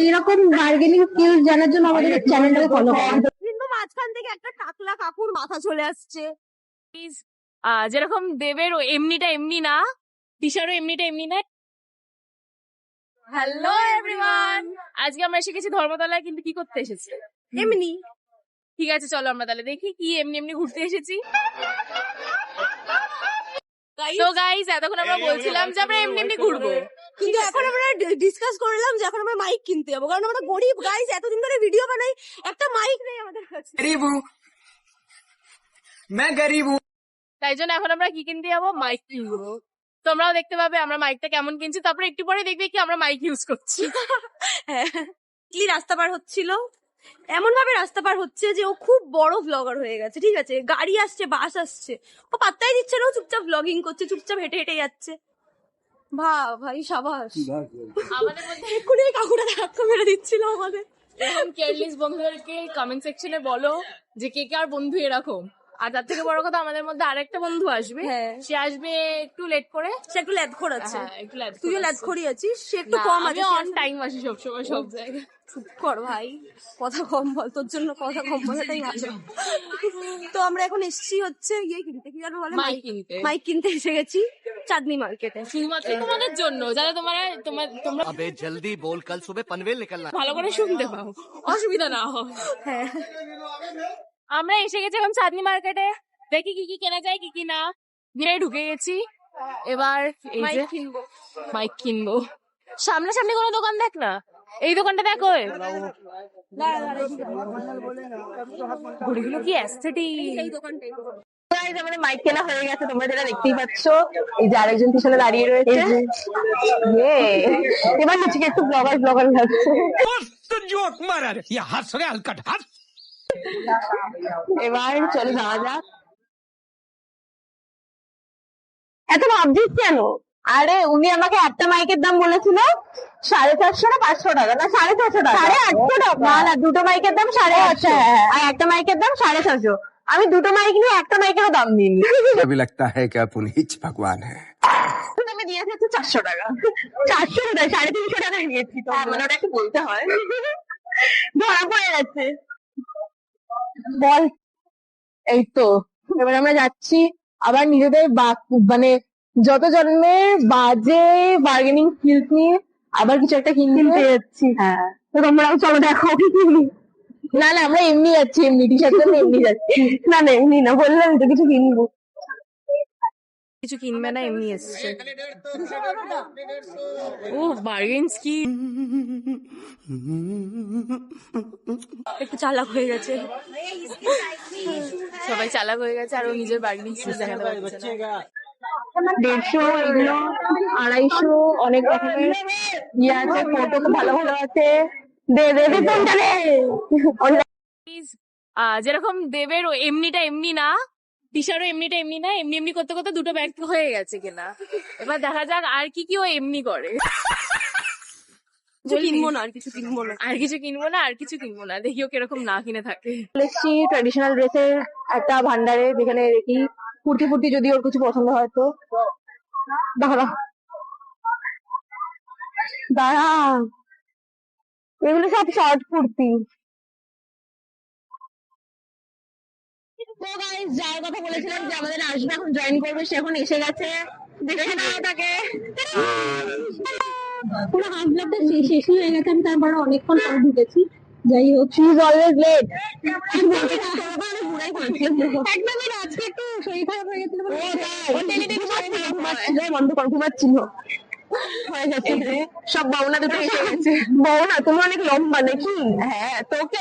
এইরকম bargaining skills জানার জন্য আমাদের চ্যানেলটাকে ফলো করুন। কিন্তু মাঝখান থেকে একটা টাকলা কাকুর মাথা চলে আসছে। প্লিজ যেরকম দেবের এমনিটা এমনি না, দিশারও এমনিটা এমনি না। হ্যালো এভরিওয়ান, আজকে আমরা এসে গেছি ধর্মতলায়, কিন্তু কি করতে এসেছি? এমনি। ঠিক আছে, চলো আমরা তাহলে দেখি কি এমনি এমনি ঘুরতে এসেছি। তো গাইস, এতক্ষণ আমরা বলছিলাম যে আমরা এমনি এমনি ঘুরবো, কিন্তু এখন আমরা ডিসকাস করলাম যে এখন আমরা মাইক কিনতে যাবো, কারণ আমরা গরিব গাইস, এতদিন ধরে ভিডিও বানাই, একটা মাইক নেই আমাদের কাছে। তাই জন্য এখন আমরা কি কিনতে যাবো? মাইক কিনবো। তোমরাও দেখতে পাবে আমরা মাইকটা কেমন কিনছি, তারপরে একটু পরে দেখবে কি আমরা মাইক ইউজ করছি। হ্যাঁ, রাস্তা পার হচ্ছিল, এমন ভাবে রাস্তা পার হচ্ছে যে ও খুব বড় ব্লগার হয়ে গেছে। ঠিক আছে, গাড়ি আসছে, বাস আসছে, ও পাত্তাই দিচ্ছে না, ও চুপচাপ ব্লগিং করছে, চুপচাপ হেঁটে হেঁটে যাচ্ছে। ভাই সাবাস। আমাদের মধ্যে এক্ষুনি কাকুটা ধাক্কা মেরে দিচ্ছিল আমাদের। এরকম কেয়ারলেস বন্ধুদেরকে কমেন্ট সেকশনে বলো যে কে কার বন্ধু এরকম। আর তার থেকে বড় কথা, আমাদের মধ্যে আরেকটা বন্ধু আসবে, সে আসবে একটু লেট করে, সে একটু ল্যাদখোর আছে। তুইও ল্যাদখোরই আছিস, সে একটু কম আছে। অন টাইম আসি সবসময় সব জায়গায়। চুপ কর ভাই, কথা কম বল, তোর জন্য কথা কম বলাটাই ভালো। তো আমরা এখন এসেছি হচ্ছে ইয়ে কিনতে, কি জানো বলে, মাইক কিনতে এসে গেছি চাঁদনি মার্কেটে, শুধুমাত্র তোমাদের জন্য, যারা তোমরা अबे जल्दी बोल, कल सुबह पनवेल निकलना। ভালো করে শুনতে পাও, অসুবিধা না হয়। হ্যাঁ, আমরা এসে গেছি এখন চাঁদনি মার্কেটে, দেখি কি কি কেনা যায় কি কি না। নিয়ে ঢুকে গেছি, এবার এই যে মাইক কিনবো। সামনাসামনি কোনো দোকান দেখ না, এই দোকানটা দেখো, ঘড়িগুলো কি অ্যাস্থেটিক। আমাদের মাইক কেনা হয়ে গেছে, তোমরা যেটা দেখতেই পাচ্ছ, এই যে আরেকজন পিছনে দাঁড়িয়ে রয়েছে। এবার নিজেকে একটু ব্লগার লাগছে। এবার চলো যাওয়া যাক। এত ভাবছিস কেন? আরে উনি আমাকে একটা মাইকের দাম বলেছিল 450 না 500 টাকা, না 450 টাকা, 850 টাকা, না দুটো মাইকের দাম 850, আর একটা মাইকের দাম 650। আমি দুটো মাইক নিয়ে একটা মাইকেরও দাম দিইনি। अभी लगता है कि आप उन्हीं भगवान है। আমি দিয়েছি হচ্ছে 400 টাকা, 400 টাকা, 350 টাকা নিয়েছি। তো মানে ওটা একটু বলতে হয়, ধরা পড়ে যাচ্ছে। বল, এই তো এবার আমরা যাচ্ছি আবার নিজেদের মানে যত জন্মের বাজে বার্গেনিং স্কিলস নিয়ে আবার কিছু একটা কিনতে যাচ্ছি। হ্যাঁ, তো তোমরাও চলো দেখো কি কিনি। না না, আমরা এমনি যাচ্ছি, এমনি টি শার্ট পরে এমনি যাচ্ছি। না না এমনি না, বললাম তো কিছু কিনবো। কিছু কিনবে না, এমনি এসছে। ও বার্গেন স্কিম, একটু চালাক হয়ে গেছে, সবাই চালাক হয়ে গেছে, আর ও নিজের বার্গেনিং স্কিল দেখাতে পারছে না। 150, এগুলো 250, অনেক রকমের ইয়ে আছে, ফটো খুব ভালো ভালো আছে। যেরকম দেবের এমনিটা এমনি না, দিশারও এমনিটা এমনি না, এমনি এমনি করতে করতে দুটো ব্যাগ হয়ে গেছে কিনা। এবার দেখা যাক আর কি কি ও এমনি করে। কিনবো না, আর কিছু কিনবো না, আর কিছু কিনবো না, আর কিছু কিনবো না, দেখি ও কিরকম না কিনে থাকে। এসছি ট্র্যাডিশনাল ড্রেসের একটা ভান্ডারে, যেখানে দেখি কুর্তি ফুর্তি যদি ওর কিছু পছন্দ হয় তো। দাঁড়া দাঁড়া, এগুলো সব শর্ট কুর্তি। তো গাইস, যার কথা বলেছিলাম যে আমাদের আসবে, এখন জয়েন করবে, সে এখন এসে গেছে। দেখে নাও তাকে। পুরো হাফ ব্লগটা শেষ হয়ে গেছে, আমি তারপরে অনেকক্ষণ পর ঢুকেছি। যাই হোক, শি ইজ অলওয়েজ লেট। একদমই না, আজকে একটু শরীর খারাপ হয়ে গেছিল, বন্ধ কর, ঘুমাচ্ছিল। হয়ে গেছে, সব বাউনা দুটো এসে গেছে। বাউনা, তুমি অনেক লম্বা নাকি? হ্যাঁ, তোকে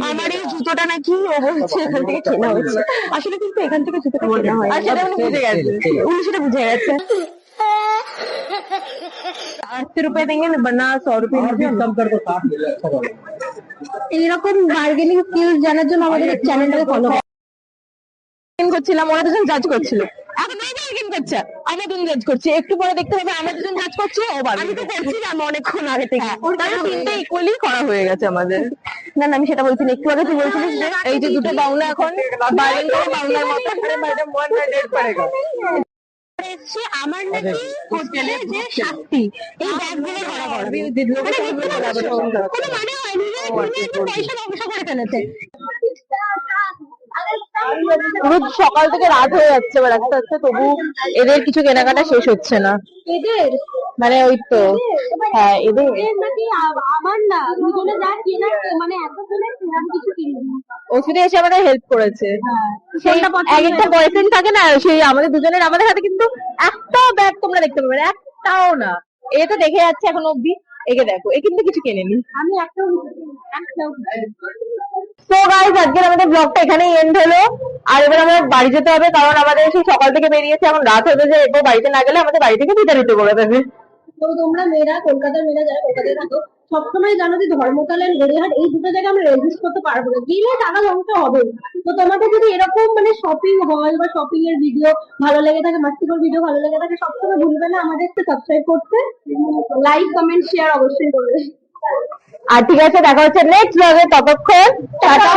আমার এই জুতোটা নাকি ও বলছে এখান থেকে কেনা হচ্ছে, আসলে কিন্তু এখান থেকে জুতোটা কেনা হয়, আর সেটা উনি বুঝে গেছে, উনি সেটা বুঝে গেছে। 80 रुपए देंगे वरना 100 रुपए कम कर दो। এইরকম বার্গেনিং স্কিলস জানার জন্য আমাদের চ্যানেলটাকে ফলো করছিলাম, ওরা দুজন জাজ করছিল, এখন ওই বার্গেন করছে, আমরা দুজন জাজ করছি, একটু পরে দেখতে হবে আমরা দুজন জাজ করছি, ও বার্গেন। আমি তো করছিলাম অনেকক্ষণ আগে থেকে, তাহলে তিনটে ইকুয়ালি করা হয়ে গেছে আমাদের। না না আমি সেটা বলছি না, একটু আগে তুই বলছিলিস যে এই যে দুটো বাংলা এখন বাইরে বাংলার মতো এসছে আমার নাকি হোটেলে যে শাস্তি এই ব্যাগগুলো ধরা পড়বে কোনো মানে হয়নি যে পয়সা ধ্বংস করে ফেলেছে। পুরো সকাল থেকে রাত হয়ে যাচ্ছে এবার আস্তে আস্তে, তবু এদের কিছু কেনাকাটা শেষ হচ্ছে না। এদের মানে ওই তো হ্যাঁ এদের নাকি আমার না দুজনে যা কেনার মানে এতজনের কিছু কিনবি ও শুধু এসে আমাদের হেল্প করেছে। সেই এক একটা বয়ফ্রেন্ড থাকে না, সেই আমাদের দুজনের আমাদের হাতে কিন্তু একটাও ব্যাগ তোমরা দেখতে পাবে না, একটাও না। এ তো দেখে যাচ্ছে এখন অব্দি, একে দেখো এ কিন্তু কিছু কেনেনি। আমি একটাও তো গাইস আজকের আমাদের ব্লগটা এখানেই এন্ড হলো। আর এবার আমরা বাড়ি যেতে হবে, কারণ আমাদের সেই সকাল থেকে বেরিয়েছে, এখন রাত হতে যায়, এরপর বাড়িতে না গেলে আমাদের বাড়ি থেকে বিতাড়িত করে দেবে। তো তোমরা মেয়েরা, কলকাতার মেয়েরা যারা কলকাতায় থাকো, সবসময় জানো যে ধর্মতলা আর গড়িয়াহাট এই দুটো জায়গায় আমরা রেজিস্ট করতে পারবো না, গেলে টাকা জমতে হবে। তো তোমাদের যদি এরকম মানে শপিং হল বা শপিং এর ভিডিও ভালো লেগে থাকে, মাস্তিকর ভিডিও ভালো লেগে থাকে, সবসময় ভুলবে না আমাদেরকে সাবস্ক্রাইব করতে, লাইক কমেন্ট শেয়ার অবশ্যই করবে। আর ঠিক আছে, দেখা হচ্ছে নেক্সট ব্লগে, ততক্ষণ টাটা।